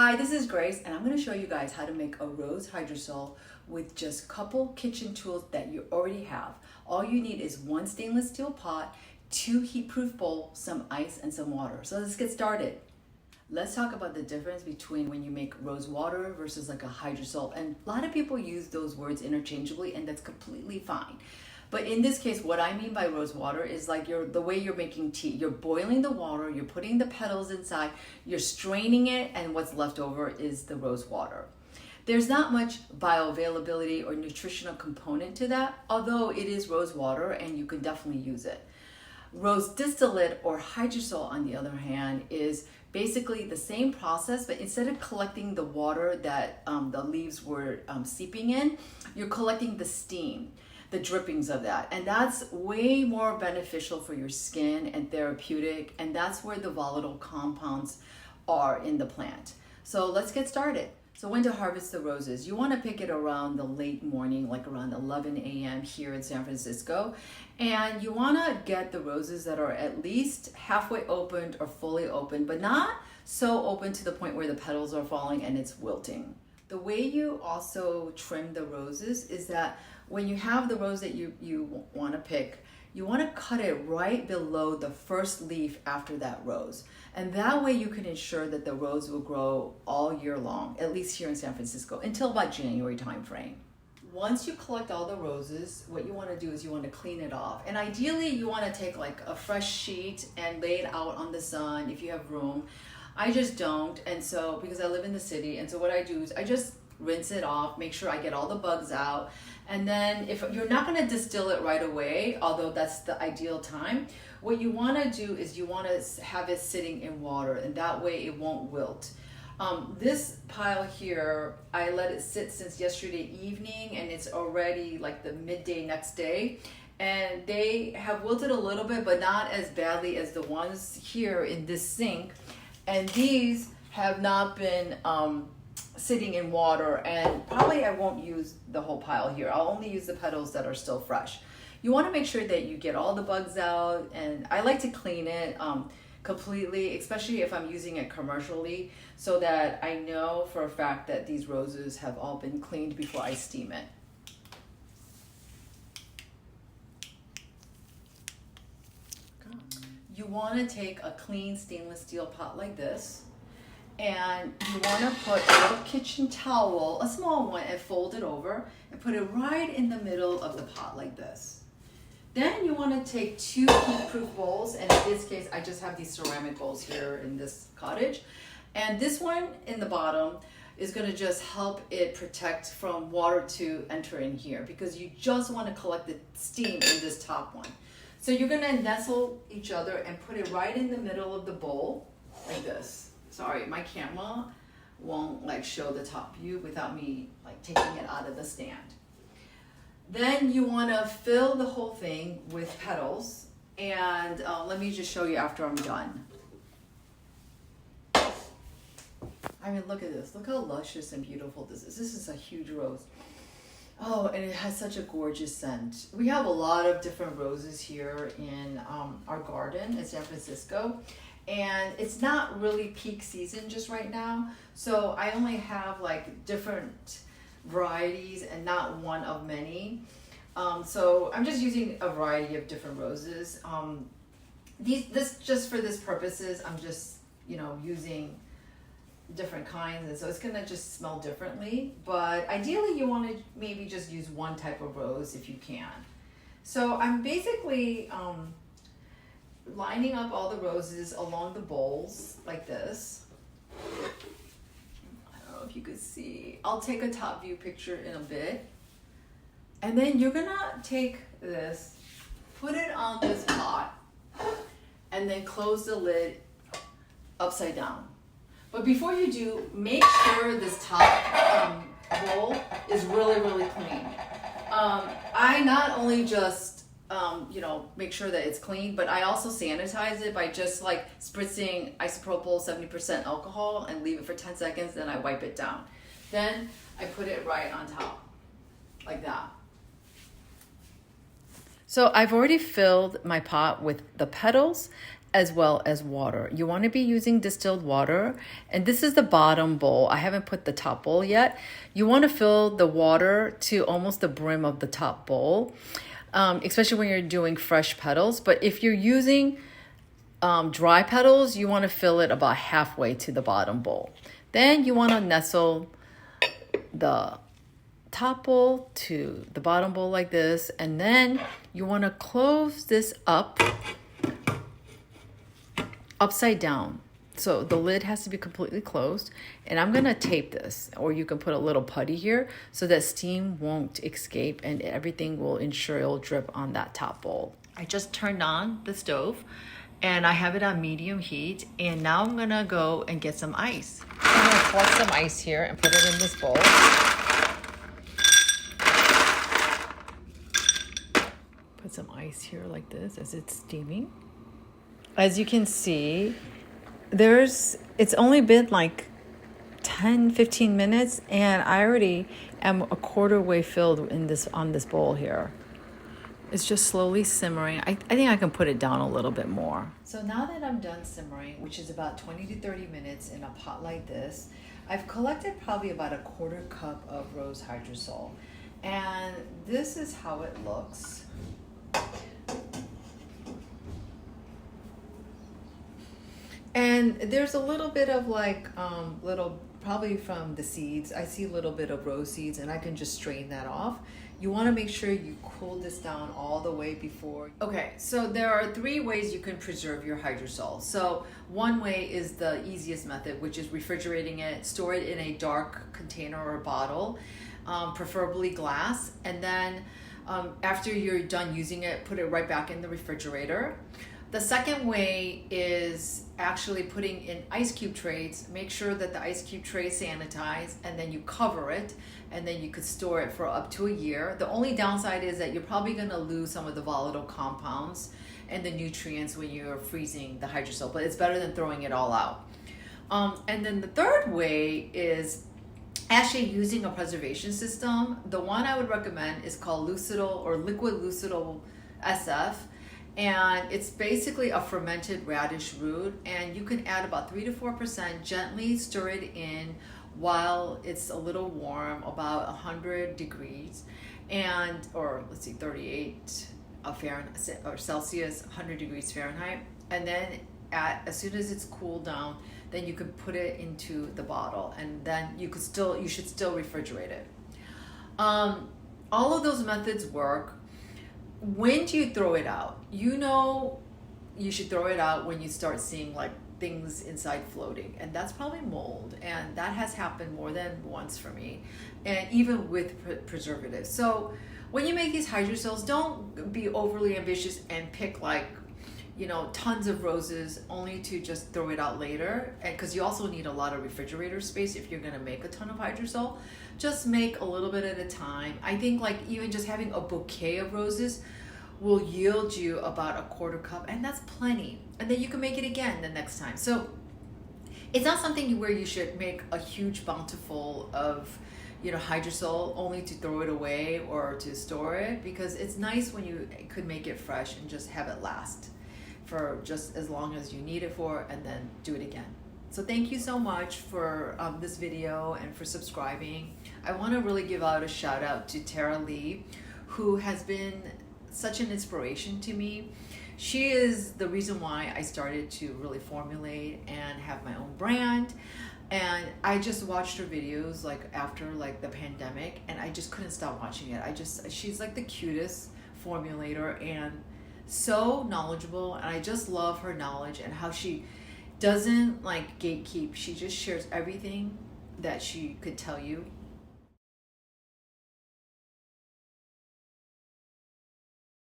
Hi, this is Grace, and I'm going to show you guys how to make a rose hydrosol with just a couple kitchen tools that you already have. All you need is one stainless steel pot, 2 heat-proof bowls, some ice, and some water. So let's get started. Let's talk about the difference between when you make rose water versus like a hydrosol. And a lot of people use those words interchangeably, and that's completely fine. But in this case, what I mean by rose water is like the way you're making tea. You're boiling the water, you're putting the petals inside, you're straining it, and what's left over is the rose water. There's not much bioavailability or nutritional component to that, although it is rose water and you can definitely use it. Rose distillate or hydrosol, on the other hand, is basically the same process, but instead of collecting the water that the leaves were seeping in, you're collecting the steam, the drippings of that. And that's way more beneficial for your skin and therapeutic, and that's where the volatile compounds are in the plant. So let's get started. So when to harvest the roses? You want to pick it around the late morning, like around 11 a.m. here in San Francisco. And you want to get the roses that are at least halfway opened or fully open, but not so open to the point where the petals are falling and it's wilting. The way you also trim the roses is that when you have the rose that you want to pick, you want to cut it right below the first leaf after that rose. And that way you can ensure that the rose will grow all year long, at least here in San Francisco, until about January timeframe. Once you collect all the roses, what you want to do is you want to clean it off. And ideally you want to take like a fresh sheet and lay it out on the sun if you have room. I just don't, and so because I live in the city, and so what I do is I just rinse it off, make sure I get all the bugs out. And then if you're not going to distill it right away, although that's the ideal time, what you want to do is you want to have it sitting in water, and that way it won't wilt. This pile here, I let it sit since yesterday evening, and it's already like the midday next day. And they have wilted a little bit, but not as badly as the ones here in this sink. And these have not been sitting in water, and probably I won't use the whole pile here. I'll only use the petals that are still fresh. You want to make sure that you get all the bugs out, and I like to clean it completely, especially if I'm using it commercially, so that I know for a fact that these roses have all been cleaned before I steam it. You want to take a clean stainless steel pot like this, and you want to put a little kitchen towel, a small one, and fold it over and put it right in the middle of the pot like this. Then you want to take 2 heat-proof bowls, and in this case I just have these ceramic bowls here in this cottage, and this one in the bottom is going to just help it protect from water to enter in here, because you just want to collect the steam in this top one. So you're going to nestle each other and put it right in the middle of the bowl like this. Sorry, my camera won't like show the top view without me like taking it out of the stand. Then you want to fill the whole thing with petals, and let me just show you after I'm done. I mean, look at this. Look how luscious and beautiful this is. This is a huge rose. Oh, and it has such a gorgeous scent. We have a lot of different roses here in our garden in San Francisco, and it's not really peak season just right now. So I only have like different varieties and not one of many. So I'm just using a variety of different roses. This just for this purposes, I'm just, using different kinds, and so it's gonna just smell differently, but ideally you want to maybe just use one type of rose if you can. So I'm basically lining up all the roses along the bowls like this. I don't know if you could see. I'll take a top view picture in a bit, and then you're gonna take this, put it on this pot, and then close the lid upside down. But before you do, make sure this top bowl is really, really clean. I not only just, make sure that it's clean, but I also sanitize it by just like spritzing isopropyl 70% alcohol and leave it for 10 seconds, then I wipe it down. Then I put it right on top, like that. So I've already filled my pot with the petals as well as water. You want to be using distilled water. And this is the bottom bowl. I haven't put the top bowl yet. You want to fill the water to almost the brim of the top bowl, especially when you're doing fresh petals. But if you're using dry petals, you want to fill it about halfway to the bottom bowl. Then you want to nestle the top bowl to the bottom bowl like this. And then you want to close this up upside down. So the lid has to be completely closed. And I'm going to tape this, or you can put a little putty here so that steam won't escape and everything will ensure it'll drip on that top bowl. I just turned on the stove and I have it on medium heat. And now I'm going to go and get some ice. I'm going to pour some ice here and put it in this bowl. Put some ice here like this as it's steaming. As you can see, it's only been like 10-15 minutes and I already am a quarter way filled on this bowl here. It's just slowly simmering. I think I can put it down a little bit more. So now that I'm done simmering, which is about 20 to 30 minutes in a pot like this, I've collected probably about a quarter cup of rose hydrosol. And this is how it looks. And there's a little bit of probably from the seeds. I see a little bit of rose seeds and I can just strain that off. You want to make sure you cool this down all the way before. Okay, so there are 3 ways you can preserve your hydrosol. So one way is the easiest method, which is refrigerating it, store it in a dark container or bottle, preferably glass. And then after you're done using it, put it right back in the refrigerator. The second way is actually putting in ice cube trays. Make sure that the ice cube tray is sanitized and then you cover it and then you could store it for up to a year. The only downside is that you're probably going to lose some of the volatile compounds and the nutrients when you're freezing the hydrosol, but it's better than throwing it all out. And then the third way is actually using a preservation system. The one I would recommend is called Lucidol or Liquid Lucidol SF. And it's basically a fermented radish root, and you can add about 3 to 4%, gently stir it in while it's a little warm, about 100 degrees, or let's see, 38 Fahrenheit or Celsius, 100 degrees Fahrenheit. And then as soon as it's cooled down, then you can put it into the bottle, and then you should still refrigerate it. All of those methods work. When do you throw it out? You know you should throw it out when you start seeing like things inside floating, and that's probably mold, and that has happened more than once for me, and even with preservatives. So when you make these hydrosols, don't be overly ambitious and pick tons of roses only to just throw it out later, and because you also need a lot of refrigerator space if you're going to make a ton of hydrosol. Just make a little bit at a time. I think even just having a bouquet of roses will yield you about a quarter cup, and that's plenty. And then you can make it again the next time. So it's not something where you should make a huge bountiful of hydrosol only to throw it away or to store it, because it's nice when you could make it fresh and just have it last for just as long as you need it for, and then do it again. So thank you so much for this video and for subscribing. I want to really give out a shout out to Tara Lee, who has been such an inspiration to me. She is the reason why I started to really formulate and have my own brand. And I just watched her videos after the pandemic, and I just couldn't stop watching it. She's like the cutest formulator and so knowledgeable, and I just love her knowledge and how she doesn't gatekeep. She just shares everything that she could tell you